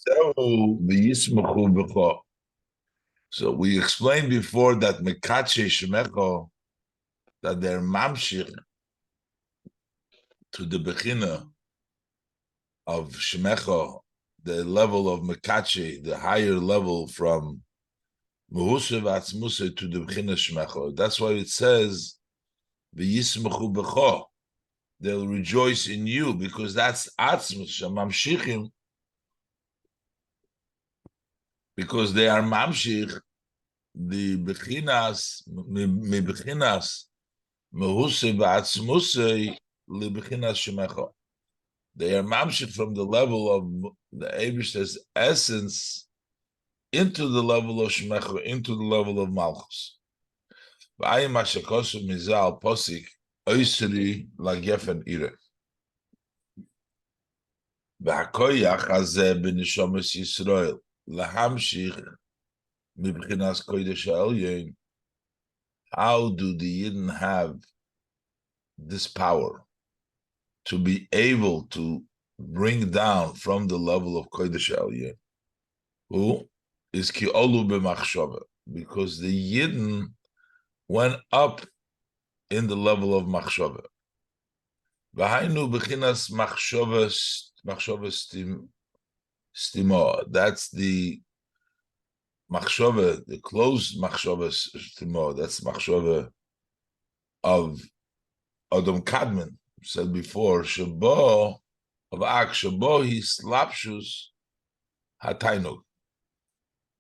So we explained before that Mekache Shemecho, that they're mamshich to the Bechina of Shemecho, the level of Mekache, the higher level from Mehusev Atzmuse to the Bechina Shemecho. That's why it says, V'yismechu Becho. They'll rejoice in you, because that's Atzmus, Shamamshichim, because they are mamshich, the Bechinas, me Bechinas, Mehusev Atzmuse, li Bechinas Shemecho. They are mamshich from the level of the Eibishter's essence into the level of Shemecha, into the level of Malchus. V'ayim hashakosu mizal posik oisri lagefen ire. V'hakoyach hazeh b'nishomes Yisrael lahamshich mibchinas kodesh ha'elyon. How do the Yidden have this power to be able to bring down from the level of kodesh ha'elyon? Who is ki olu b'machshava? Because the Yidden went up in the level of machshava. V'hainu b'chinas machshava stimo. That's the machshava, the closed machshava stimo. That's machshava of Adam Kadmon. Said before, shabo of ak shabo he slapshus hatainug.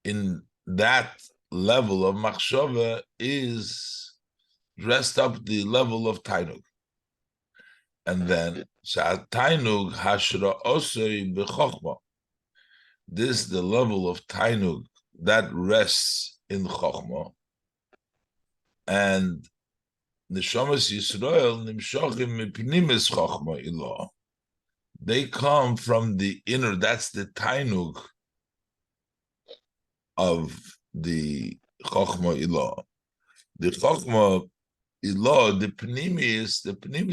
In that level of machshava is dressed up the level of tainug. And then tainug hashra osoi b'chokhma. This the level of tainug that rests in chokhma. And neshamas Yisrael nimshachim mipnimis chokhma ilah. They come from the inner. That's the tainug of the chokhma ilah. The chokhma ilah, the pnimis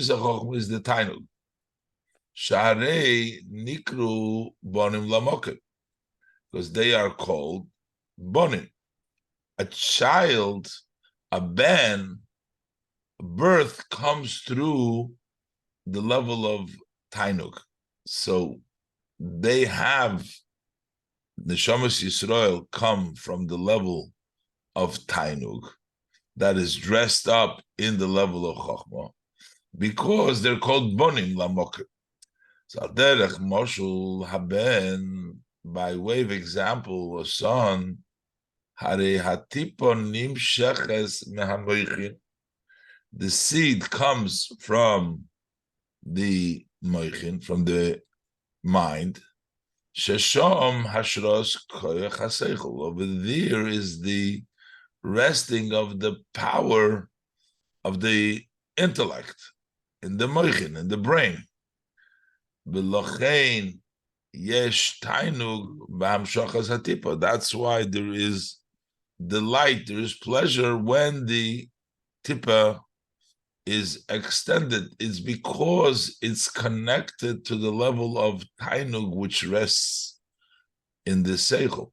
of chokhma is the tainug. Sharei nikru bonim lamoket, because they are called bonim. A child, a ben, birth comes through the level of tainug. So they have Neshamas Yisrael come from the level of tainug that is dressed up in the level of chokhmah, because they're called bonim lamoket. So derech moshul haben, by way of example, a son, hare hatipon nimsheches mehamoichin. The seed comes from the moichin, from the mind. Sheshom hashros koyach haseichel. Over there is the resting of the power of the intellect in the moichin, in the brain. V'lochein yesh tainug b'hamshachas hatipa. That's why there is delight, there is pleasure when the tipa is extended. It's because it's connected to the level of tainug which rests in the seichel.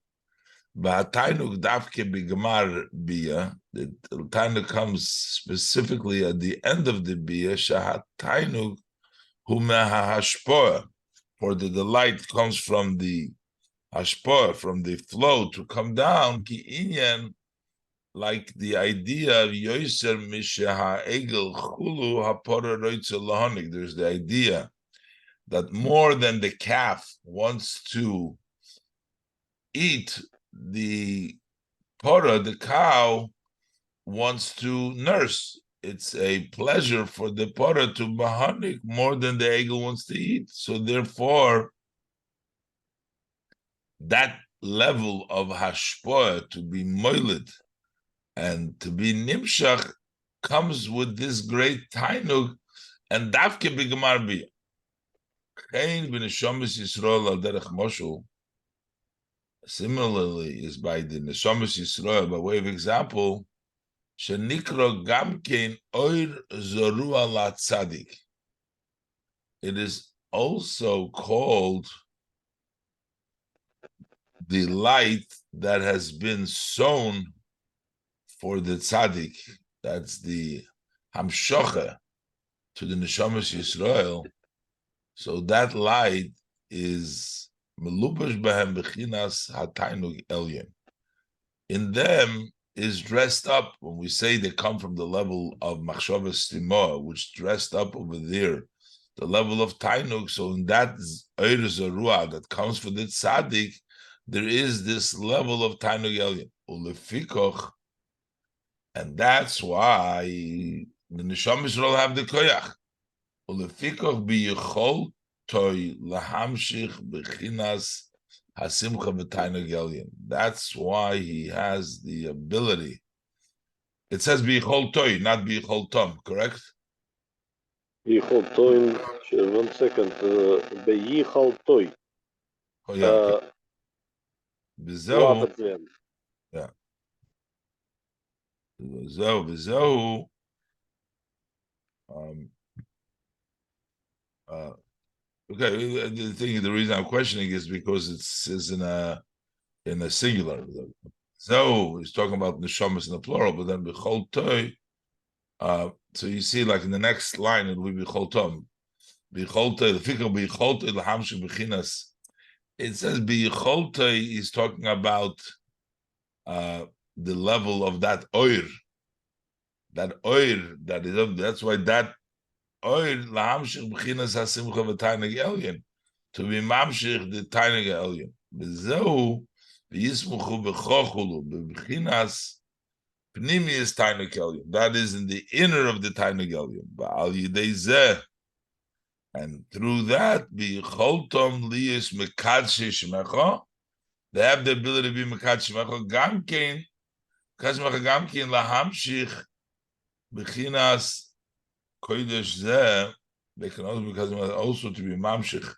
But tainug davke b'gemar bia. The tainug comes specifically at the end of the bia. Shahat tainug hu mehahashpoah. For the delight comes from the hashpoah, from the flow to come down. Ki inyan, like the idea of yoser misheha egel chulu hapora roitze lahonik. There's the idea that more than the calf wants to eat, the pora, the cow, wants to nurse. It's a pleasure for the pora to bahanik more than the egel wants to eat. So therefore, that level of hashpoah, to be moiled and to be nimshach, comes with this great tainug, and davke b'gemar bia. Chein b'neshamas Yisrael al derech moshul. Similarly, is by the neshamas Yisrael, by way of example, shenikro gamkein oir zorua la tzadik. It is also called the light that has been sown for the tzaddik, that's the hamshocha to the neshamas Yisrael. So that light is melubash behem bechinas hatainug elyon. In them is dressed up, when we say they come from the level of machshavas timoah, which dressed up over there, the level of tainug. So in that oir zarua that comes for the tzaddik, there is this level of tainug elyon. Ulefikoch, and that's why the neshama Yisrael have the koyach. Ulefikoch biyechol toy lahamshich bechinas hasimcha v'tainug elyon. That's why he has the ability. It says biyechol toy, not biyechol tom, correct? Biyechol toy. 1 second. Biyechol toy. Oh yeah. Okay. B'zehu. Yeah. B'zehu. Okay, the reason I'm questioning is because it says in a singular. So he's talking about neshamas in the plural, but then b'chol toy. So you see, like in the next line, it will be b'chol tom. B'chol toy, the fikr b'chol toy l'hamshik b'chinas. It says b'chol toy is talking about the level of that oir. That oir that is up. That's why that oir lahamshich b'chinas hasimcha v'tainug elyon, to be mamshich the tainug elyon. B'zehu v'yismuchu b'chochulu b'chinas pnimius tainug elyon. That is in the inner of the tainug elyon. Ba'al yidei zeh, and through that b'choltom liyus mekadshe shemecha, they have the ability to be mekadshe shemecha gamkein kashmecha gamkein lahamshich b'chinas kodesh zeh. They can also because also to be mamshich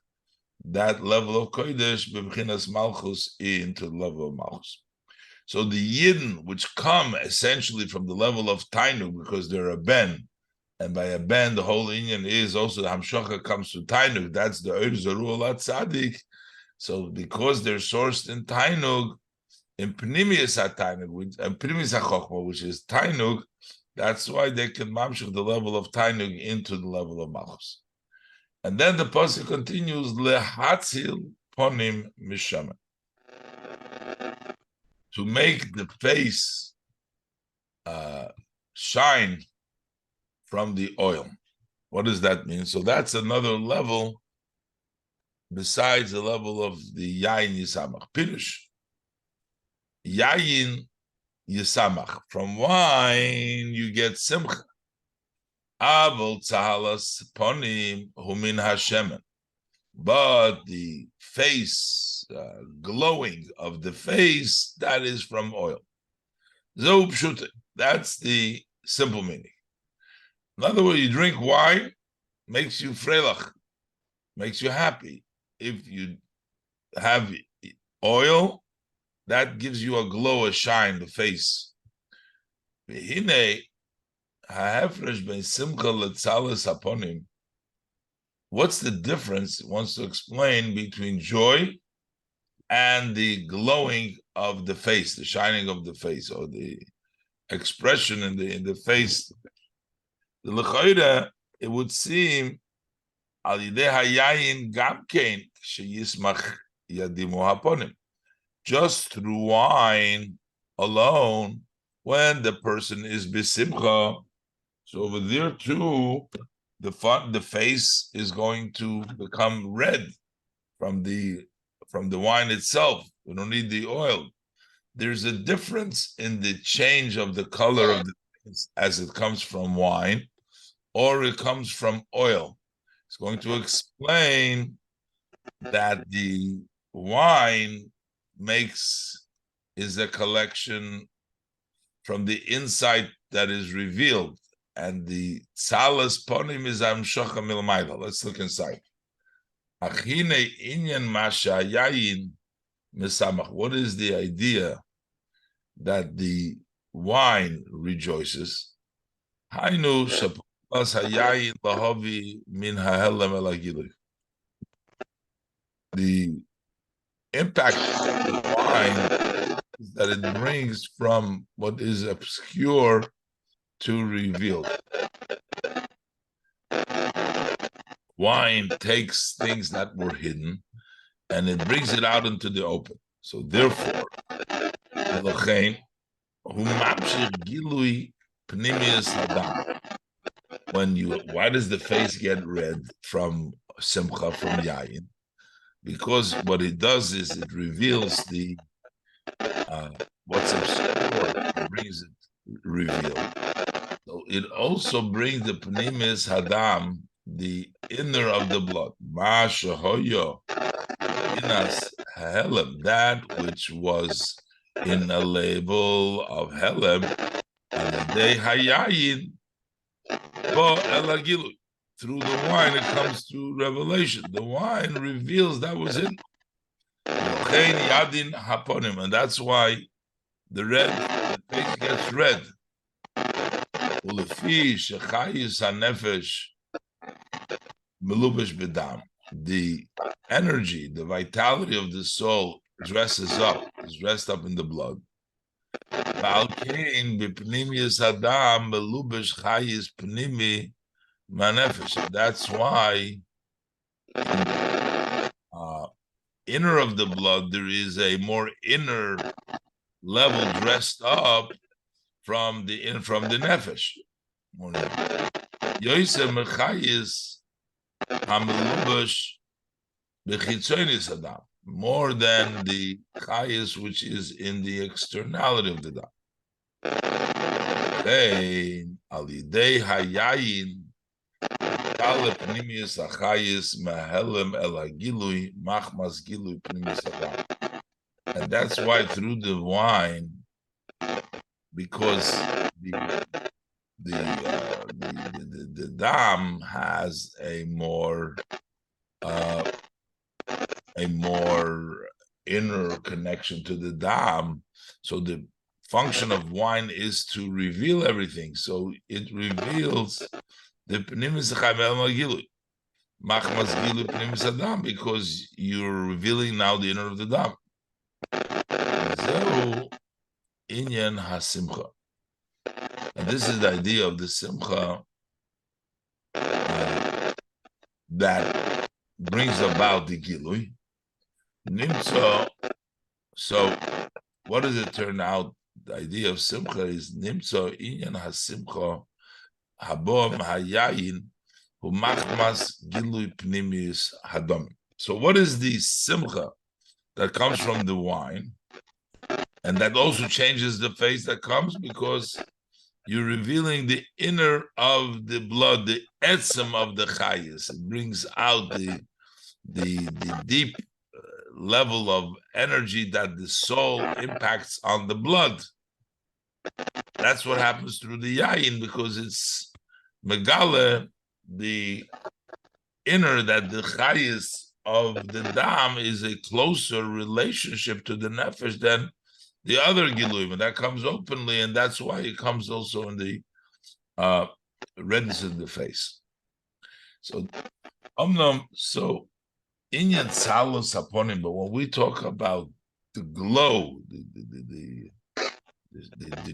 that level of kodesh b'chinas malchus into the level of malchus. So the yidden which come essentially from the level of tainug because they're a ben, and by a ben the whole inyan is also the hamshocha comes to tainug. That's the oir zaru alat tzaddik. So because they're sourced in tainug, in pnimius tainug, and pnimius hachochma, which is tainug, that's why they can mamshich the level of tainug into the level of malchus. And then the pasuk continues lehatzil ponim mishamen, to make the face shine from the oil. What does that mean? So that's another level besides the level of the yayin yisamach. Pirush. Yayin yisamach. From wine you get simcha. Avol tzahalas ponim humin hashemen. But the face, glowing of the face, that is from oil. Zo pshute. That's the simple meaning. In other words, you drink wine, makes you freilach, makes you happy. If you have oil, that gives you a glow, a shine, the face. What's the difference? It wants to explain between joy and the glowing of the face, the shining of the face, or the expression in the face. The l'chayda, it would seem al yidei hayayin gamkein sheyismach yadimu haponim, just through wine alone, when the person is besimcha. So over there too, the face is going to become red from the wine itself. We don't need the oil. There's a difference in the change of the color of the face as it comes from wine or it comes from oil. It's going to explain that the wine is a collection from the inside that is revealed, and the tzalas ponim is amshocha milmayla. Let's look inside. Achine inyan masha yayin misamach. What is the idea that the wine rejoices? Hainu shapas hayayin lahavi min hahelam elagilui. The impact of the wine is that it brings from what is obscure to revealed. Wine takes things that were hidden and it brings it out into the open. So therefore, why does the face get red from simcha, from yayin? Because what it does is it reveals the what's obscure, it brings it revealed. So it also brings the pnimis hadam, the inner of the blood. Ma shehoyo inas helem, that which was in a label of helem, alidei hayayin bo elagilu. Through the wine, it comes to revelation. The wine reveals that was in. And that's why the face gets red. The energy, the vitality of the soul dresses up, is dressed up in the blood. That's why inner of the blood, there is a more inner level dressed up from the nefesh. Yosef mechayis hamelubash b'chitzonis adam, more than the chayis which is in the externality of the dam. Alidei hayayin kale pnimius achayis mahelem el hagilui machmas gilui pnimius adam. And that's why through the wine, because the dam has a more inner connection to the dam. So the function of wine is to reveal everything. So it reveals the pnimis gilu, machmas gilu pnimis adam, because you're revealing now the inner of the dam. Inyan hasimcha. And this is the idea of the simcha that brings about the gilui. Nimtza. So, what does it turn out? The idea of simcha is nimtza inyan hasimcha habom hayayin humachmas gilui pnimius hadom. So, what is the simcha that comes from the wine? And that also changes the face that comes, because you're revealing the inner of the blood, the etzem of the chayis. It brings out the deep level of energy that the soul impacts on the blood. That's what happens through the yayin, because it's megale, the inner, that the chayis of the dam is a closer relationship to the nefesh than the other giluim, and that comes openly, and that's why it comes also in the redness of the face. So, so inyan tzalos haponim, but when we talk about the glow, the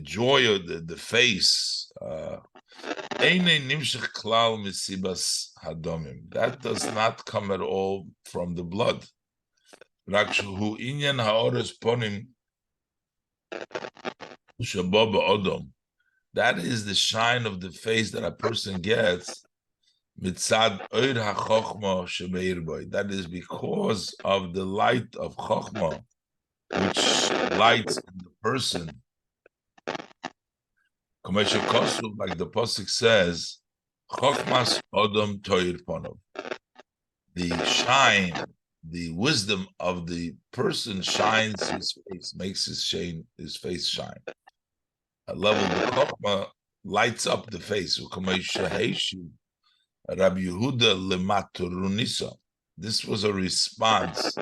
joy of the face, that does not come at all from the blood. Inyan haoros ponim. That is the shine of the face that a person gets. That is because of the light of chokhmah, which lights in the person. Like the pasuk says, chokhmas odom toir ponov. The shine, the wisdom of the person shines his face, makes his face shine. A level of the chokhmah lights up the face. Rabbi Yehuda lematurunisa. This was a response.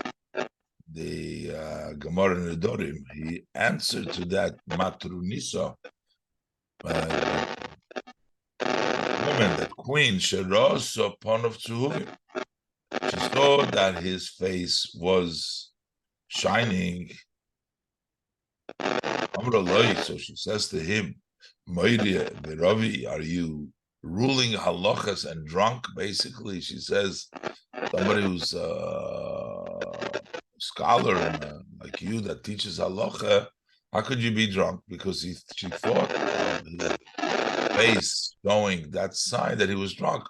The Gemara Nedorim, he answered to that maturunisa. Woman, that queen, Sherosa Ponov Tzuhuvim. She saw that his face was shining So she says to him, Moiria, Ravi, are you ruling halachas and drunk? Basically, she says, somebody who's a scholar and like you that teaches halacha, how could you be drunk? Because she thought of his face showing that sign that he was drunk.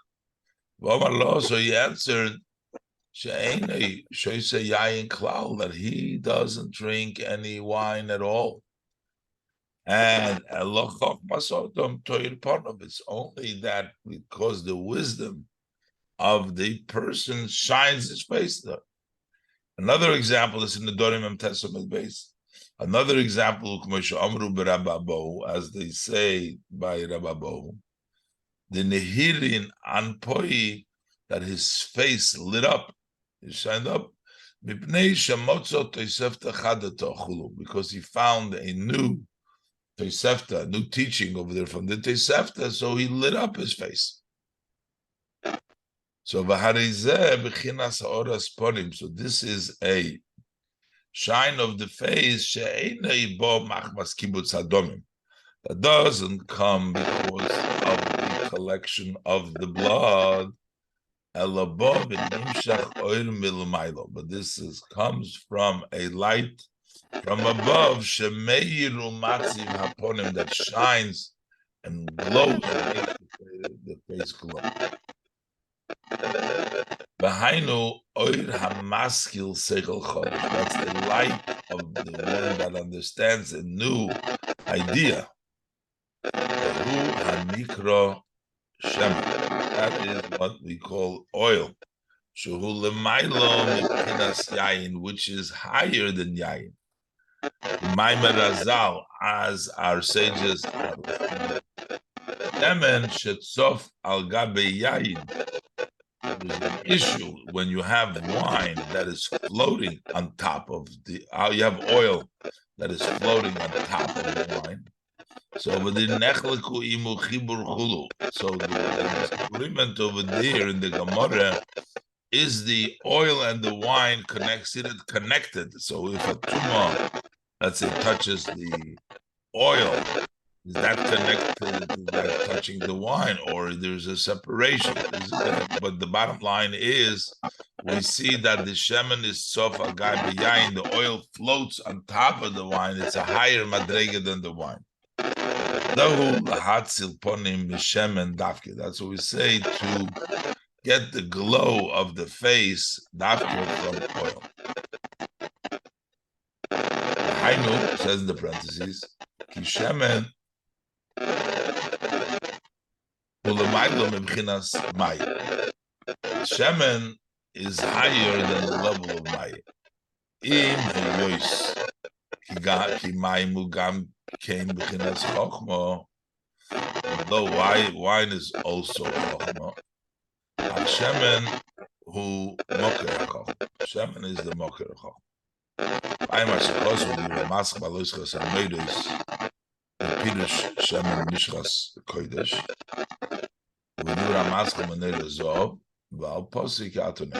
So he answered, that he doesn't drink any wine at all. And it's only that because the wisdom of the person shines his face there. Another example is in the Dorim Testament base. Another example, as they say by Rababo, the Nehirin Anpoi, that his face lit up, he shined up, because he found a new Tosefta, a new teaching over there from the Tosefta, so he lit up his face. So so this is a shine of the face that doesn't come because of the collection of the blood, but this comes from a light from above, that shines and glows and makes the face glow. That's the light of the one that understands a new idea. That is what we call oil, which is higher than yayin. Maimar Razal, as our sages are there's an issue when you have wine that is floating on top of you have oil that is floating on top of the wine. So the agreement over there in the Gemara is the oil and the wine connected. So if a tumor, let's say, touches the oil, is that connected to that touching the wine, or there's a separation? But the bottom line is, we see that the shemen is sofa gai b'yayin, the oil floats on top of the wine. It's a higher madrega than the wine. That's what we say, to get the glow of the face dafke from oil. Hainu says in the parentheses, ki shemen shemen is higher than the level of Maya. Im heyois ki maimu gam came b'chinas chokhma. Although wine is also chokhma, shemen who moker chokhma. Shemen is the moker chokhma. I'm a supposed to be a mask baloischas and meidos the pirush shemen mishras kodesh. We do a mask manera zov val posik atone.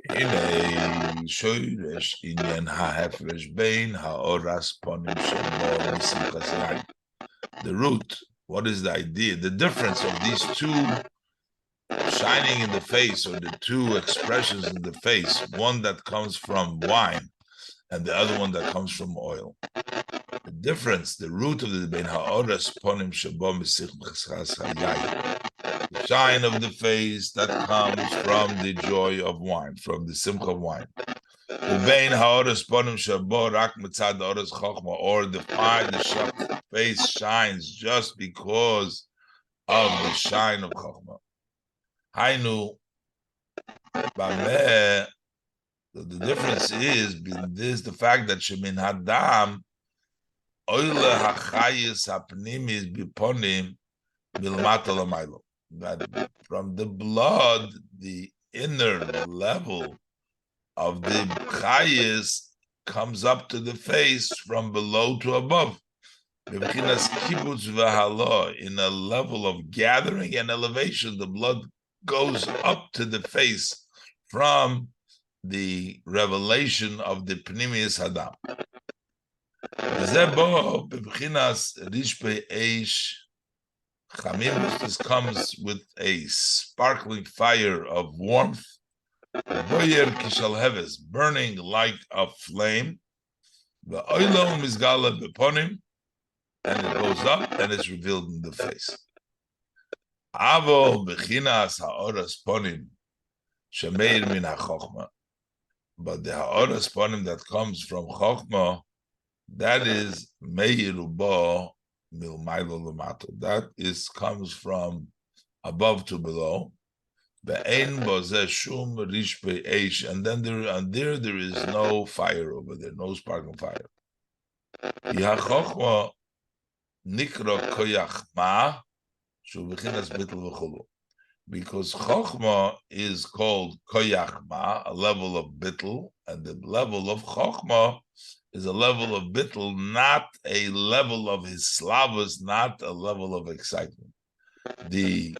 In a shoyresh inyan ha'hefresh bein ha'oras ponim shemor misimchas yain. The root, what is the idea? The difference of these two shining in the face, or the two expressions in the face, one that comes from wine and the other one that comes from oil. The difference, the root of the bein ha'oras ponim shemor misimchas yain. The shine of the face that comes from the joy of wine, from the simcha of wine. Or the face shines just because of the shine of chachma. Hainu, the difference is the fact that shemin hadam oile hachayis hapnimis biponim milmata lamaylo. That from the blood, the inner level of the chayis comes up to the face from below to above. In a level of gathering and elevation, the blood goes up to the face from the revelation of the Pnimius Hadam. This comes with a sparkling fire of warmth, burning like a flame, and it goes up and it's revealed in the face. But the ha'oras ponim that comes from Chochma, that is meiruba milmailo lamato. That comes from above to below. Be'ein bozeh shum rish be'esh, and then there is no fire over there, no sparkling fire. Yachokma nikra koyach ma shu b'chinas bittul v'chulu. Because Chochma is called koyach ma, a level of bittul, and the level of Chochma is a level of bittul, not a level of hislavus, not a level of excitement. The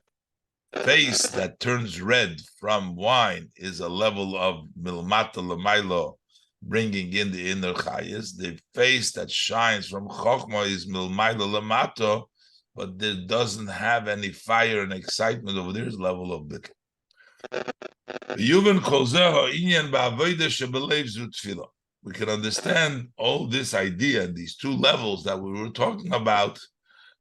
face that turns red from wine is a level of milmata lemailo, bringing in the inner chayas. The face that shines from Chochma is milmailo lemato, but there doesn't have any fire and excitement over there. Is level of bittul. We can understand all this idea, these two levels that we were talking about,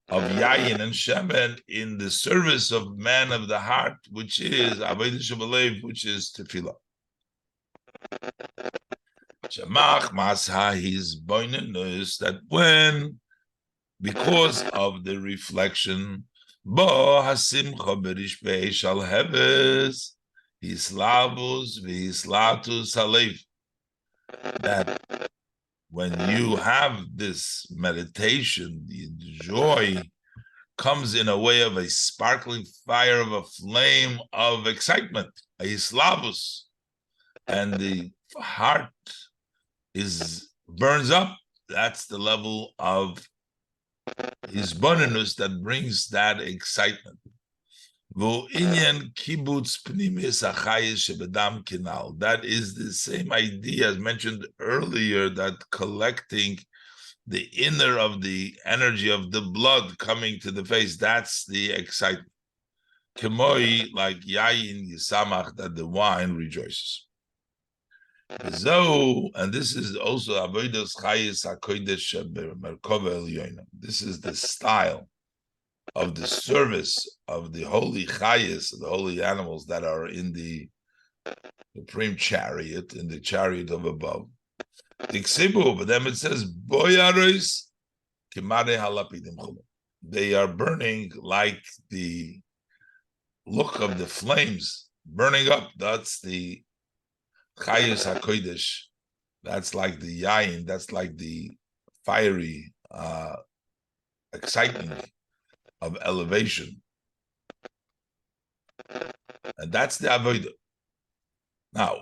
of yayin and shemen in the service of man of the heart, which is avodah shebelev, which is tefillah. Shemach masha his boinenus, that when, because of the reflection, bo hasimcha berish be'eshal heves, hislavus v'hislatus halev, that when you have this meditation, the joy comes in a way of a sparkling fire, of a flame of excitement, a hislavus, and the heart burns up. That's the level of hisbonenus that brings that excitement. That is the same idea as mentioned earlier, that collecting the inner of the energy of the blood coming to the face, that's the excitement. Kemoi, like yayin yisamach, that the wine rejoices. And this is also avodas chayis hakodesh merkava elyoina. This is the style of the service of the holy chayis, the holy animals that are in the supreme chariot, in the chariot of above. But then it says, they are burning like the look of the flames burning up. That's the chayus hakodesh. That's like the yayin. That's like the fiery excitement of elevation, and that's the avodah. Now,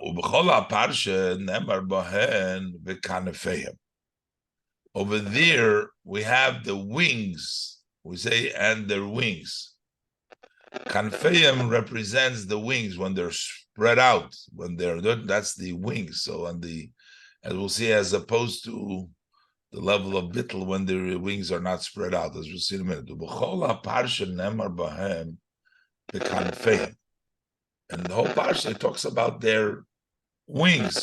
over there we have the wings. We say, and their wings. Kanfeim represents the wings when they're spread out. When that's the wings. So as we'll see, as opposed to the level of bittul when their wings are not spread out, as we'll see in a minute. And the whole parsha talks about their wings.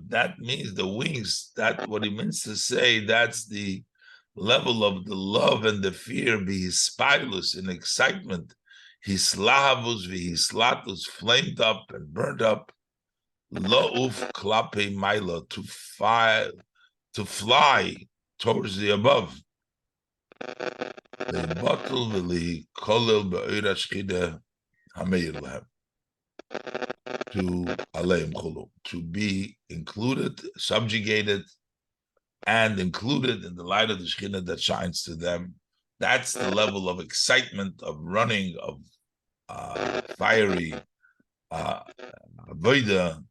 That means the wings. That what he means to say. That's the level of the love and the fear, be his spilus in excitement, his lahavus, his latus, flamed up and burned up. Lo'uf klape maila, to fly towards the above. To be included, subjugated, and included in the light of the Shekhinah that shines to them. That's the level of excitement, of running, of fiery avodah,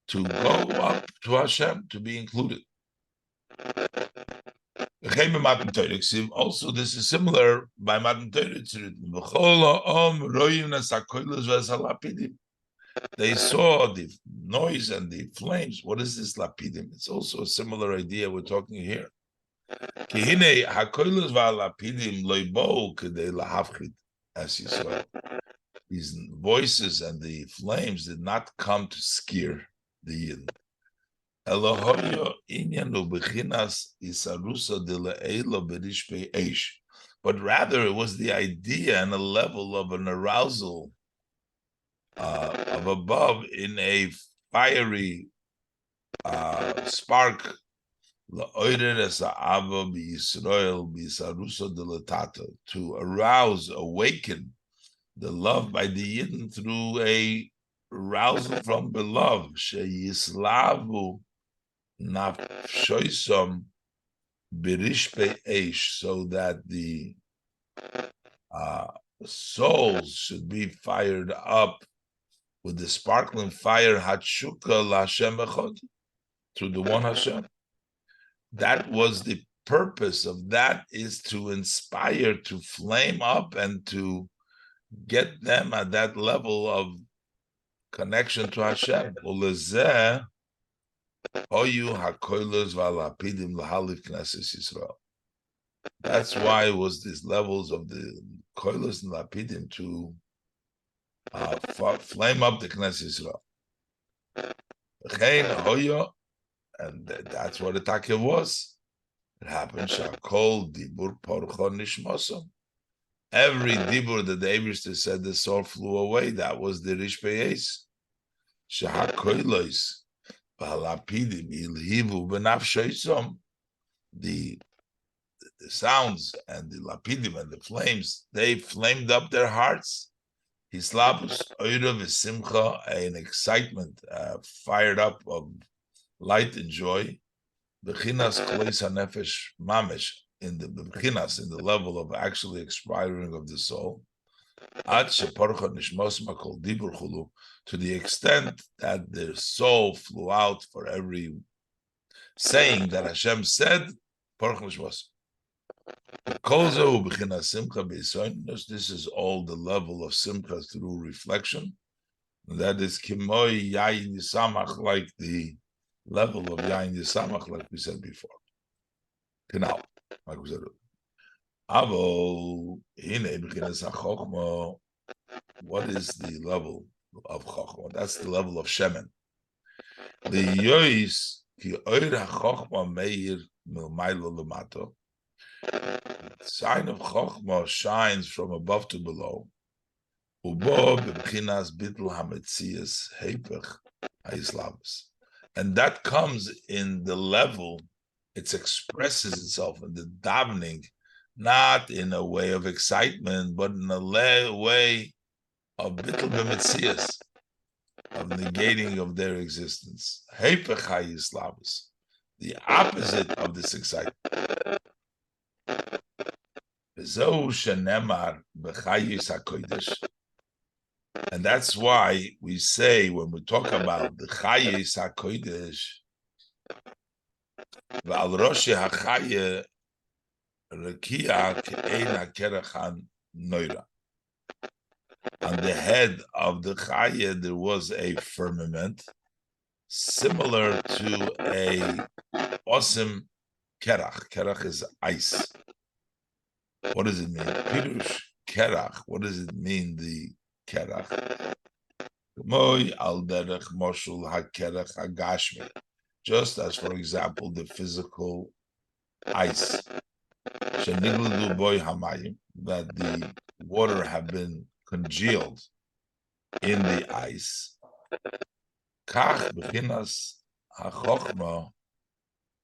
to go up to Hashem, to be included. Also, this is similar by Matan Torah. It's written, they saw the noise and the flames. What is this lapidim? It's also a similar idea we're talking here. As you saw, these voices and the flames did not come to scare the Yidden. But rather it was the idea and a level of an arousal of above in a fiery spark to arouse, awaken the love by the Yidden through a arousal from beloved. Sheyislavu nafshoisom birishpe eish, so that the souls should be fired up with the sparkling fire hatshuka laHashem echad, to the one Hashem. That was the purpose of that, is to inspire, to flame up, and to get them at that level of connection to Hashem. That's why it was these levels of the koilos and lapidim to flame up the Knesset Yisrael. And that's what the takir was. It happened. Shakol dibur porcho nishmosam. Every dibur that the Eibishter said, the soul flew away. That was the rish peyes. Shahakoilos v'halapidim ilhivu b'nafshoisom. The sounds and the lapidim and the flames, they flamed up their hearts. Hislabus oira v'simcha, an excitement fired up of light and joy. Bechinas klois hanefesh mamesh, in the bechinas, in the level of actually expiring of the soul. Ad sheparcha nishmos makol dibur chulu, to the extent that the soul flew out for every saying that Hashem said. Parcha nishmos. This is all the level of simcha through reflection. And that is kimoi yayin yisamach, like the level of yayin yisamach, like we said before. Genau, like we said. Avo hine b'chinas hachokma. What is the level of chokma? That's the level of shemen. The yois ki oir hachokma meir milmaylo lemato. The sign of Chochmah shines from above to below. And that comes in the level, it expresses itself in the davening, not in a way of excitement, but in a way of bittul b'metzias, of negating of their existence. Heipech hayislavus, the opposite of this excitement. And that's why we say, when we talk about the Chayes HaKodesh, V'al Roshi HaChaye Rekia Ke'ein HaKerach HaNoira. On the head of the Chaye, there was a firmament similar to a awesome kerach. Kerach is ice. What does it mean? Pirush kerach. What does it mean, the kerach? Moy al derech moshul hakerach hagashmi. Just as, for example, the physical ice. Shenigludu boy hamayim, that the water have been congealed in the ice. Kach b'chinas hachochma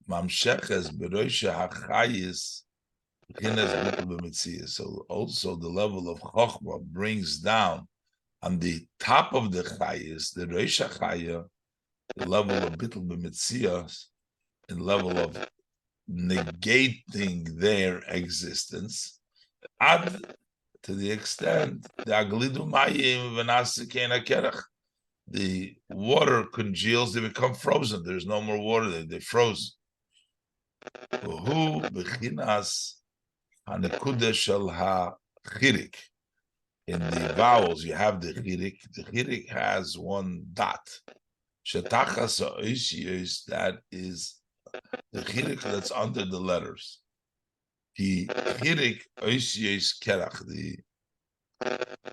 mamsheches b'roisha hachayis. So also the level of Chochmah brings down on the top of the Chayis, the Reisha Chaya, the level of Bittul B'Metzias, and level of negating their existence, ad to the extent the Aglidu Mayim V'Nasikein HaKerach, the water congeals, they become frozen. There's no more water there, they froze. Who bechinas hanikuda shel hachirik. In the vowels, you have the chirik. The chirik has one dot. Shetachas ha'oisiyos, that is the chirik that's under the letters. The chirik oisiyos kerach. The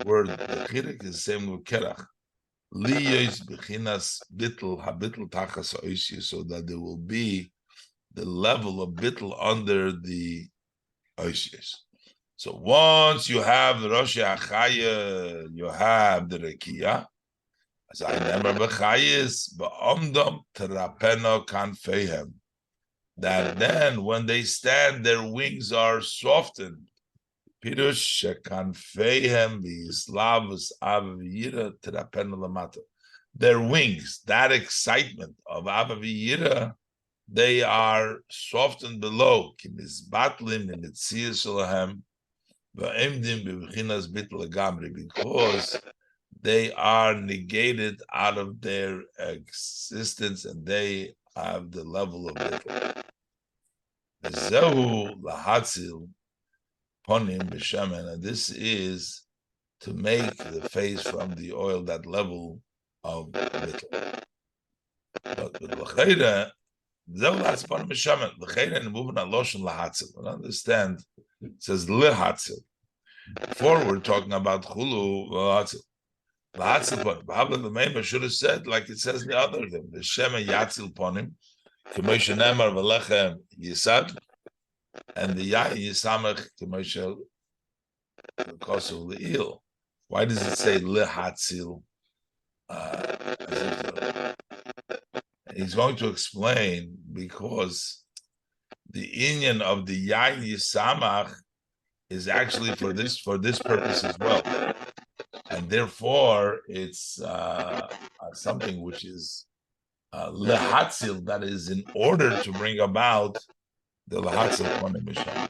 word the chirik is the same with kerach. Liyos bechinas bittel habittel tachas ha'oisiyos, so that there will be the level of bittel under the oisiyos. So once you have the Rosh Hachaya, you have the Rekiya. As I remember, Bechayis, Ba'omdom Terapeno Kanfehem. That then, when they stand, their wings are softened. Pirush Shekanfehem V'Islavus Avavira Terapeno Lamata. Their wings, that excitement of Avavira, they are softened below. Kimisbatlim in Mitziyah Shalahem. Because they are negated out of their existence and they have the level of bittul. And this is to make the face from the oil that level of bittul. But with l'cheira, understand, it says lehatzil. Before we're talking about chulu v'hatzil. The Mamer should have said, like it says the other thing, the Shema Yatzil Ponim, K'moshe Nemar v'lechem Yisad, and the Yain Yisamach K'moshe Kosul Le'il. Why does it say lehatzil? He's going to explain because the inyan of the Yain Yisamach is actually for this purpose as well, and therefore it's something which is lehatzil, that is in order to bring about the lehatzil konim b'shem.